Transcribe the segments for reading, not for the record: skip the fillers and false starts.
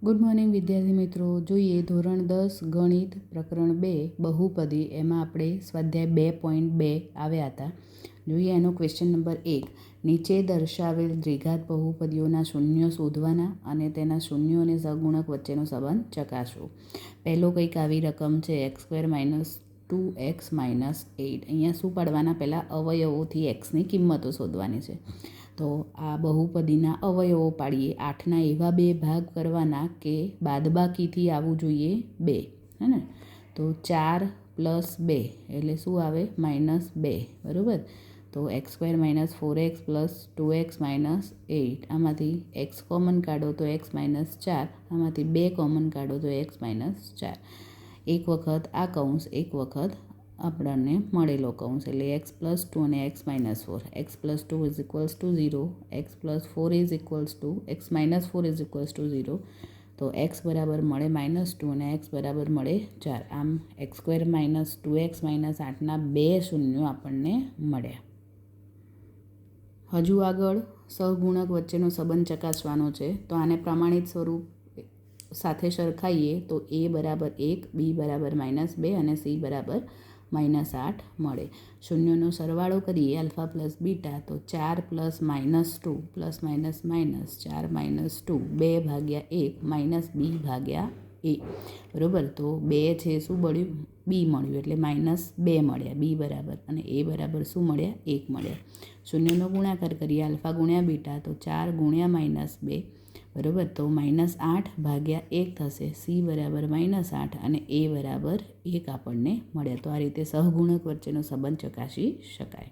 Good morning વિદ્યાર્થી મિત્રો. જોઈએ ધોરણ 10 ગણિત પ્રકરણ 2 બહુપદી. એમાં આપણે સ્વાધ્યાય 2.2 આવ્યા હતા. જોઈએ એનો ક્વેશ્ચન નંબર 1. નીચે દર્શાવેલ દ્વિઘાત બહુપદીઓના શૂન્યો શોધવાના અને તેના શૂન્યો અને સહગુણક વચ્ચેનો સંબંધ ચકાસવો. પહેલો કંઈક આવી રકમ છે x² - 2x - 8. અહીંયા શું પાડવાના? પહેલાં અવયવોથી xની કિંમતો શોધવાની છે. તો આ બહુપદીના અવયવો પાડીએ. 8ના એવા બે ભાગ કરવાના કે બાદબાકીથી આવવું જોઈએ 2, હે ને? તો 4 + 2 એટલે શું આવે? -2, બરાબર. તો x² - 4x + 2x - 8. આમાંથી x કોમન કાઢો તો x - 4. આમાંથી 2 કોમન કાઢો તો x - 4. એક વખત આ કૌંસ, એક વખત આપણને મળેલો કૌંસ, એટલે x + 2 અને x - 4. x + 2 = 0, x + 4 = x - 4 = 0. તો x બરાબર મળે -2 અને x બરાબર મળે 4. આમ x² - 2x - 8ના બે શૂન્યો આપણને મળ્યા. હજુ આગળ સહગુણક વચ્ચેનો સંબંધ ચકાસવાનો છે. તો આને પ્રમાણિત સ્વરૂપ સાથે સરખાઈએ તો a બરાબર 1, b બરાબર -2 અને c બરાબર -8 મળે. શૂન્યોનો સરવાળો કરીએ આલ્ફા પ્લસ બીટા, તો 4 + -2 + -4 - 2 2 ભાગ્યા 1 - b ભાગ્યા a, બરાબર. તો 2 છે શું મળ્યું? b મળ્યું, એટલે -2 મળ્યા b બરાબર, અને a બરાબર શું મળ્યા? 1 મળ્યા. શૂન્યનો ગુણાકાર કરીએ આલ્ફા ગુણ્યા બીટા, તો 4 × -2, બરાબર. તો -8 ભાગ્યા 1 થશે. c બરાબર -8 અને a બરાબર 1 આપણને મળ્યા. તો આ રીતે સહગુણક વચ્ચેનો સંબંધ ચકાસી શકાય.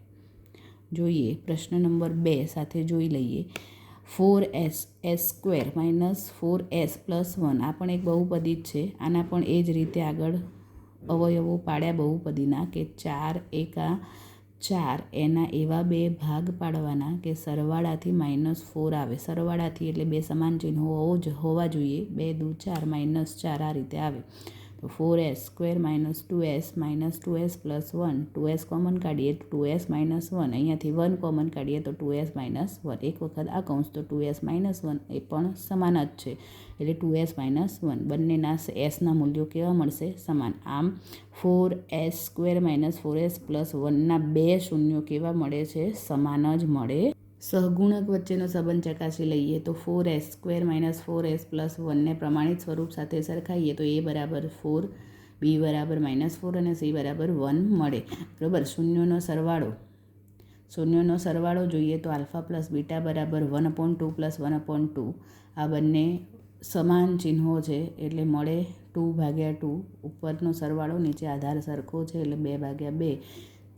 જોઈએ પ્રશ્ન નંબર 2 સાથે જોઈ લઈએ. 4s s² - 4s + 1 આ પણ એક બહુપદી જ છે. આના પણ એ જ રીતે આગળ અવયવો પાડ્યા બહુપદીના કે 4 × 4 એના એવા બે ભાગ પાડવાના કે સરવાળાથી -4 આવે. સરવાળાથી એટલે બે સમાન ચિહ્નો હોવા જોઈએ. 2 દુ 4 -4 આ રીતે આવે. તો 4s² - 2s - 2s + 1, 2s common કાઢીએ તો 2s - 1, અહીંયાથી 1 કોમન કાઢીએ તો 2s - 1. એક વખત આ કૌંસ, તો 2s - 1 એ પણ સમાન જ છે, એટલે 2s - 1. બંનેના sના મૂલ્યો કેવા મળશે? સમાન. આમ 4s² - 4s + 1ના બે શૂન્યો કેવા મળે છે? સમાન જ મળે. સહગુણક વચ્ચેનો સંબંધ ચકાસી લઈએ. તો 4s² - 4s + 1ને પ્રમાણિત સ્વરૂપ સાથે સરખાઈએ તો a બરાબર 4, b બરાબર -4 અને c બરાબર 1 મળે, બરાબર. શૂન્યોનો સરવાળો જોઈએ તો આલ્ફા પ્લસ બીટા બરાબર 1/2 + 1/2. આ બંને સમાન ચિહ્નો છે એટલે મળે 2/2. ઉપરનો સરવાળો, નીચે આધાર સરખો છે એટલે 2/2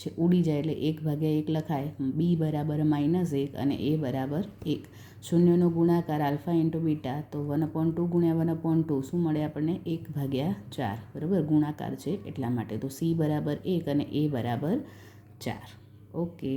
છે, ઉડી જાય એટલે 1/1 લખાય. b બરાબર -1 અને a બરાબર 1. શૂન્યનો ગુણાકાર આલ્ફા × બીટા, તો 1/2 × 1/2 શું મળે આપણને? 1/4, બરાબર. ગુણાકાર છે એટલા માટે. તો c બરાબર 1 અને a બરાબર 4. ઓકે.